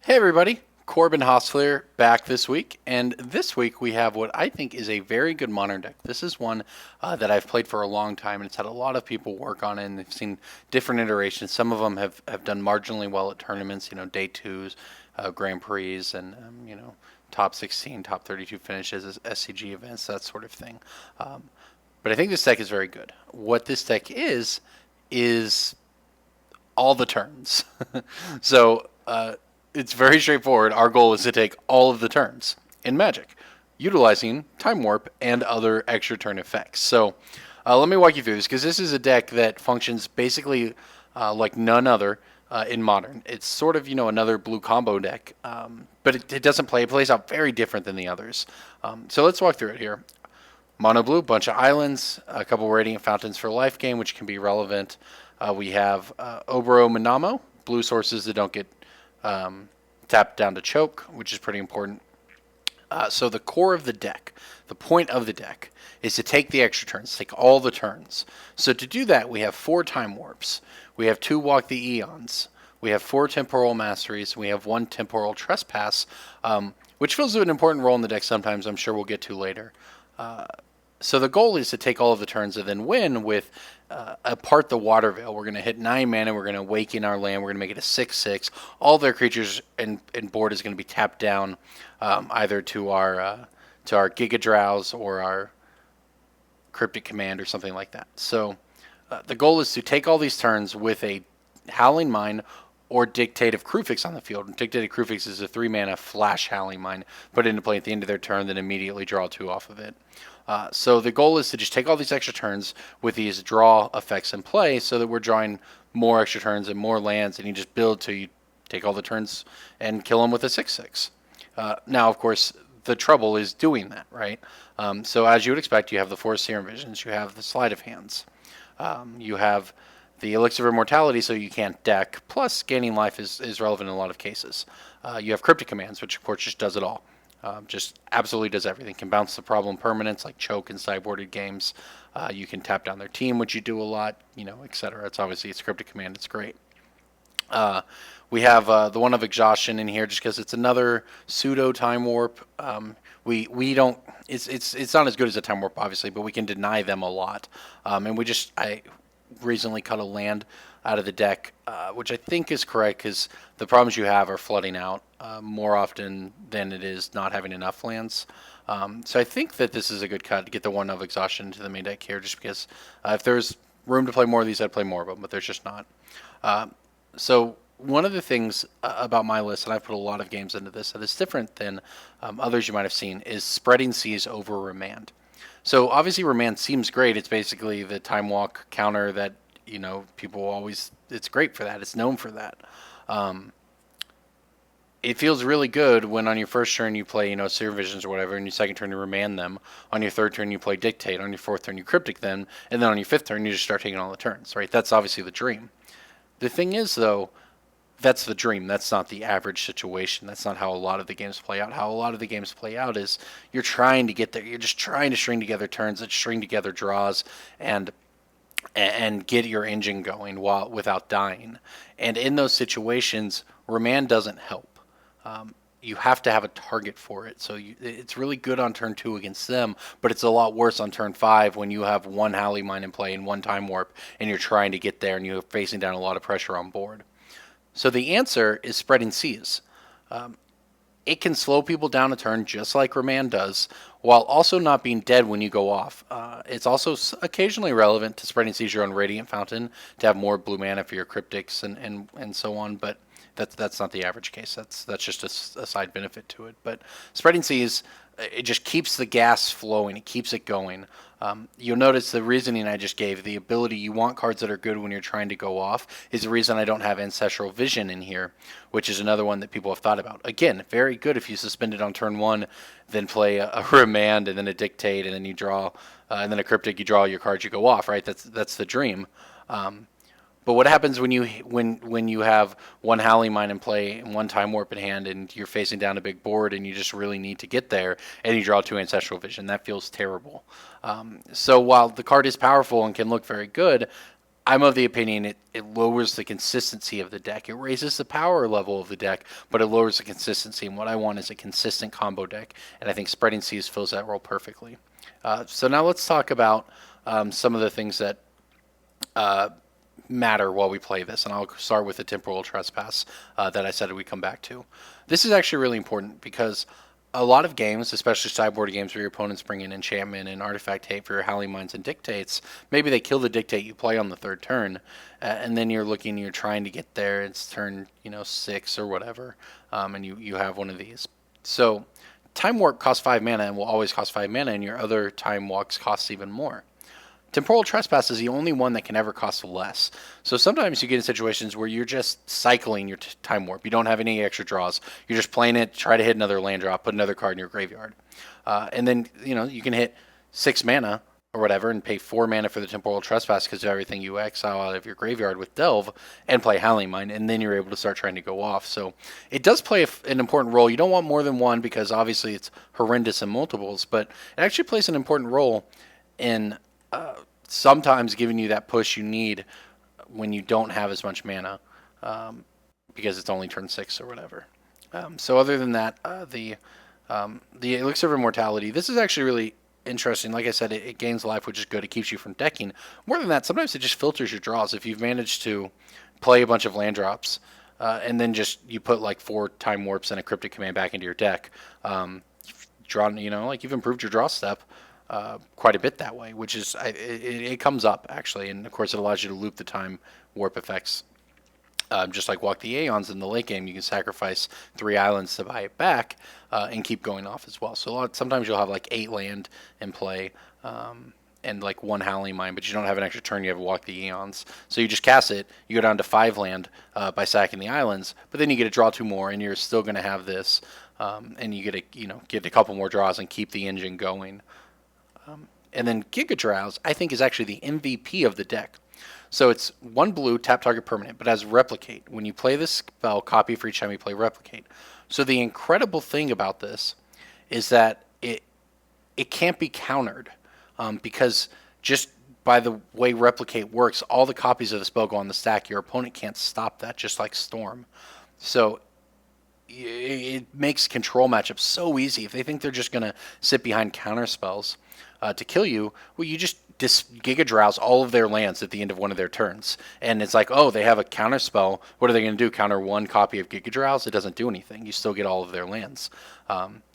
Hey everybody, Corbin Hostler back this week, and this week we have what I think is a very good modern deck. This is one that I've played for a long time, and it's had a lot of people work on it, and they've seen different iterations. Some of them have done marginally well at tournaments, day twos, Grand Prix, and top 16, top 32 finishes, SCG events, that sort of thing. But I think this deck is very good. What this deck is all the turns. so. It's very straightforward. Our goal is to take all of the turns in Magic, utilizing Time Warp and other extra turn effects. So let me walk you through this, because this is a deck that functions basically like none other in Modern. It's sort of, another blue combo deck, but it doesn't play. It plays out very different than the others. So let's walk through it here. Mono blue, bunch of islands, a couple Radiant Fountains for life gain, which can be relevant. We have Oboro Minamo, blue sources that don't get tapped down to choke, which is pretty important. So the core of the deck, the point of the deck, is to take the extra turns, take all the turns. So to do that, we have 4 Time Warps. We have 2 Walk the Eons. We have 4 Temporal Masteries. We have 1 Temporal Trespass, which fills an important role in the deck sometimes, I'm sure we'll get to later. So the goal is to take all of the turns and then win with Apart the Water Veil. We're going to hit 9 mana. We're going to awaken our land. We're going to make it a 6/6. All their creatures and board is going to be tapped down either to our Giga Drows or our Cryptic Command or something like that. So the goal is to take all these turns with a Howling Mine or Dictative Crufix on the field. Dictative Crufix is a 3 mana flash Howling Mine, put into play at the end of their turn, then immediately draw 2 off of it. So the goal is to just take all these extra turns with these draw effects in play, so that we're drawing more extra turns and more lands, and you just build till you take all the turns and kill them with a 6/6. Now, of course, the trouble is doing that, right? So as you would expect, you have the 4 Serum Visions, you have the Sleight of Hands, you have the Elixir of Immortality, so you can't deck, plus gaining life is relevant in a lot of cases. You have Cryptic Commands, which of course just does it all. Just absolutely does everything. Can bounce the problem permanents like choke in sideboarded games. You can tap down their team, which you do a lot, etc. It's obviously a Cryptic Command. It's great. We have the one of Exhaustion in here, just because it's another pseudo Time Warp. We don't. It's not as good as a Time Warp, obviously, but we can deny them a lot. And I recently cut a land out of the deck, which I think is correct, because the problems you have are flooding out more often than it is not having enough lands. So I think that this is a good cut to get the one of Exhaustion into the main deck here, just because if there's room to play more of these, I'd play more of them, but there's just not. So one of the things about my list, and I've put a lot of games into this, that is different than others you might have seen, is spreading seas over Remand. So obviously Remand seems great. It's basically the Time Walk counter that, people always, it's great for that. It's known for that. It feels really good when on your first turn you play, Serum Visions or whatever, and your second turn you Remand them. On your third turn you play Dictate. On your fourth turn you Cryptic them. And then on your fifth turn you just start taking all the turns, right? That's obviously the dream. The thing is, though, that's the dream. That's not the average situation. That's not how a lot of the games play out. How a lot of the games play out is you're trying to get there. You're just trying to string together turns and string together draws and get your engine going without dying. And in those situations, Remand doesn't help. You have to have a target for it. So it's really good on turn 2 against them, but it's a lot worse on turn 5 when you have 1 Howling Mine in play and 1 Time Warp, and you're trying to get there and you're facing down a lot of pressure on board. So the answer is spreading seas. It can slow people down a turn just like Remand does, while also not being dead when you go off. It's also occasionally relevant to spreading seas your own Radiant Fountain to have more blue mana for your Cryptics and so on, but that's not the average case. That's just a side benefit to it. But spreading seas, it just keeps the gas flowing. It keeps it going. You'll notice the reasoning I just gave, the ability you want cards that are good when you're trying to go off, is the reason I don't have Ancestral Vision in here, which is another one that people have thought about. Again, very good if you suspend it on turn 1, then play a Remand and then a Dictate, and then you draw, and then a Cryptic, you draw your cards, you go off, right? That's the dream. But what happens when you have 1 Howling Mine in play and 1 Time Warp in hand, and you're facing down a big board and you just really need to get there, and you draw 2 Ancestral Vision? That feels terrible. So while the card is powerful and can look very good, I'm of the opinion it lowers the consistency of the deck. It raises the power level of the deck, but it lowers the consistency. And what I want is a consistent combo deck, and I think Spreading Seas fills that role perfectly. So now let's talk about some of the things that matter while we play this, and I'll start with the Temporal Trespass that I said we come back to. This is actually really important because a lot of games, especially sideboard games where your opponents bring in enchantment and artifact hate for your Howling Mines and dictates, maybe they kill the dictate you play on the third turn, and then you're trying to get there. It's turn 6 or whatever, and you have one of these. So Time Warp costs 5 mana and will always cost 5 mana, and your other Time Walks costs even more. Temporal Trespass is the only one that can ever cost less. So sometimes you get in situations where you're just cycling your Time Warp. You don't have any extra draws. You're just playing it, try to hit another land drop, put another card in your graveyard. And then, you can hit 6 mana or whatever and pay 4 mana for the Temporal Trespass because of everything you exile out of your graveyard with Delve and play Howling Mine, and then you're able to start trying to go off. So it does play an important role. You don't want more than one because obviously it's horrendous in multiples, but it actually plays an important role in sometimes giving you that push you need when you don't have as much mana because it's only turn 6 or whatever. So other than that, the Elixir of Immortality, this is actually really interesting. Like I said, it gains life, which is good. It keeps you from decking. More than that, sometimes it just filters your draws. If you've managed to play a bunch of land drops and then just you put like 4 Time Warps and a Cryptic Command back into your deck, drawn, you've improved your draw step quite a bit that way, which is it comes up actually, and of course it allows you to loop the Time Warp effects. Just like Walk the Aeons in the late game, you can sacrifice 3 islands to buy it back and keep going off as well. So sometimes you'll have like 8 land in play and like 1 Howling Mine, but you don't have an extra turn. You have Walk the Aeons, so you just cast it. You go down to 5 land by sacking the islands, but then you get to draw 2 more, and you're still going to have this, and you get to get a couple more draws and keep the engine going. And then Giga Drowse, I think, is actually the MVP of the deck. So it's 1 blue, tap target permanent, but has Replicate. When you play this spell, copy for each time you play Replicate. So the incredible thing about this is that it can't be countered because just by the way Replicate works, all the copies of the spell go on the stack. Your opponent can't stop that, just like Storm. So it makes control matchups so easy. If they think they're just going to sit behind counter spells to kill you, well, you just Giga Drowse all of their lands at the end of one of their turns. And it's like, oh, they have a counter spell. What are they going to do? Counter 1 copy of Giga Drowse? It doesn't do anything. You still get all of their lands,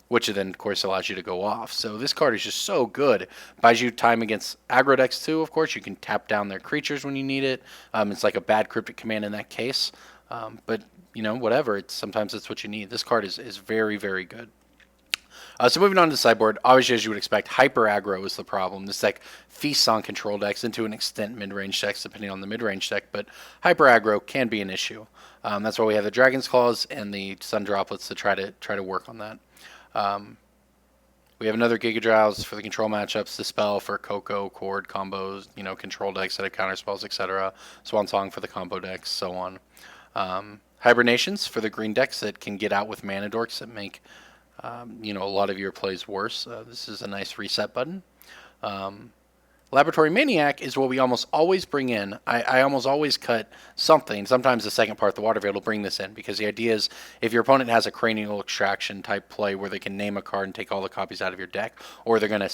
which then, of course, allows you to go off. So this card is just so good. Buys you time against aggro decks, too, of course. You can tap down their creatures when you need it. It's like a bad Cryptic Command in that case. But, whatever. Sometimes it's what you need. This card is very, very good. So moving on to the sideboard, obviously as you would expect, hyper aggro is the problem. This deck feasts on control decks, and to an extent mid-range decks, depending on the mid-range deck, but hyper aggro can be an issue. That's why we have the Dragon's Claws and the Sun Droplets to try to work on that. We have another Giga Drowse for the control matchups, the spell for Coco, Chord combos, control decks that have counter spells, etc. Swan Song for the combo decks, so on. Hibernations for the green decks that can get out with mana dorks that make a lot of your plays worse. This is a nice reset button. Laboratory Maniac is what we almost always bring in. I almost always cut something. Sometimes the second part, the Water Veil, will bring this in because the idea is if your opponent has a Cranial Extraction type play where they can name a card and take all the copies out of your deck, or they're gonna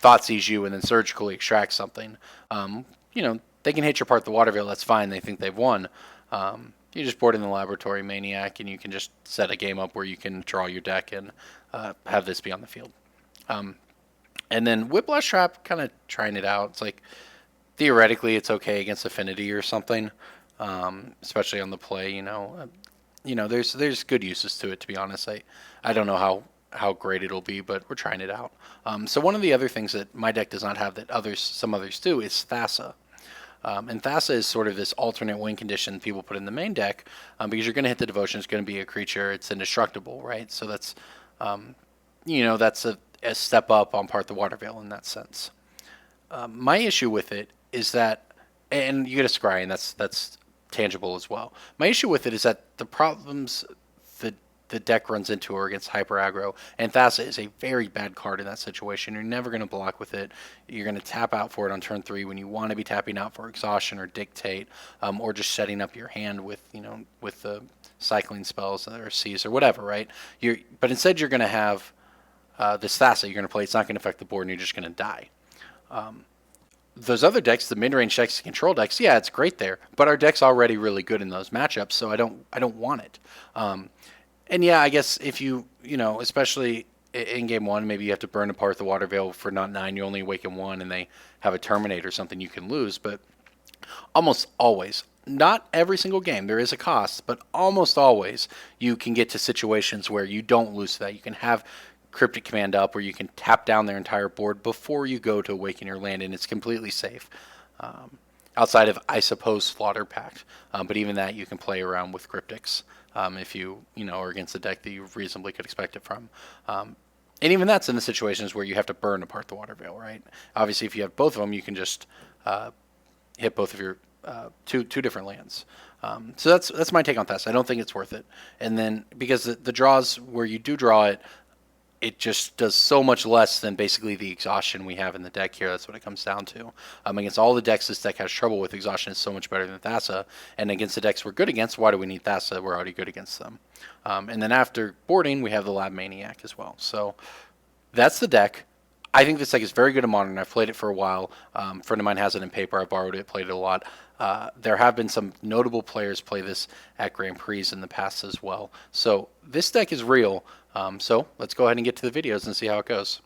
Thoughtseize you and then surgically extract something. They can hit your part, the Water Veil. That's fine. They think they've won. You just board in the Laboratory Maniac, and you can just set a game up where you can draw your deck and have this be on the field. And then Whiplash Trap, kind of trying it out. It's like, theoretically, it's okay against Affinity or something, especially on the play, There's good uses to it, to be honest. I don't know how great it'll be, but we're trying it out. So one of the other things that my deck does not have that some others do is Thassa. And Thassa is sort of this alternate win condition people put in the main deck because you're going to hit the Devotion. It's going to be a creature. It's indestructible, right? So that's, that's a step up on part the Water Veil in that sense. My issue with it is that, and you get a Scry, and that's tangible as well. My issue with it is that the problems, the the deck runs into or against hyper aggro. And Thassa is a very bad card in that situation. You're never going to block with it. You're going to tap out for it on turn 3 when you want to be tapping out for exhaustion or dictate, or just setting up your hand with with the cycling spells or C's or whatever, right? But instead you're going to have this Thassa you're going to play. It's not going to affect the board, and you're just going to die. Those other decks, the mid-range decks, control decks, yeah, it's great there, but our deck's already really good in those matchups, so I don't want it. And yeah, I guess if especially in game 1, maybe you have to burn apart the Water Veil for not 9, you only awaken 1, and they have a Terminate or something, you can lose. But almost always, not every single game, there is a cost, but almost always you can get to situations where you don't lose to that. You can have Cryptic Command up, where you can tap down their entire board before you go to awaken your land, and it's completely safe. Outside of, I suppose, Slaughter Pact, but even that you can play around with Cryptics if you are against a deck that you reasonably could expect it from. And even that's in the situations where you have to burn apart the Water Veil, right? Obviously, if you have both of them, you can just hit both of your two different lands. So that's my take on Thess. I don't think it's worth it. And then because the draws where you do draw it, it just does so much less than basically the exhaustion we have in the deck here. That's what it comes down to. Against all the decks this deck has trouble with, exhaustion is so much better than Thassa. And against the decks we're good against, why do we need Thassa? We're already good against them. And then after boarding, we have the Lab Maniac as well. So that's the deck. I think this deck is very good in Modern. I've played it for a while. A friend of mine has it in paper. I borrowed it, played it a lot. There have been some notable players play this at Grand Prix in the past as well. So this deck is real. So let's go ahead and get to the videos and see how it goes.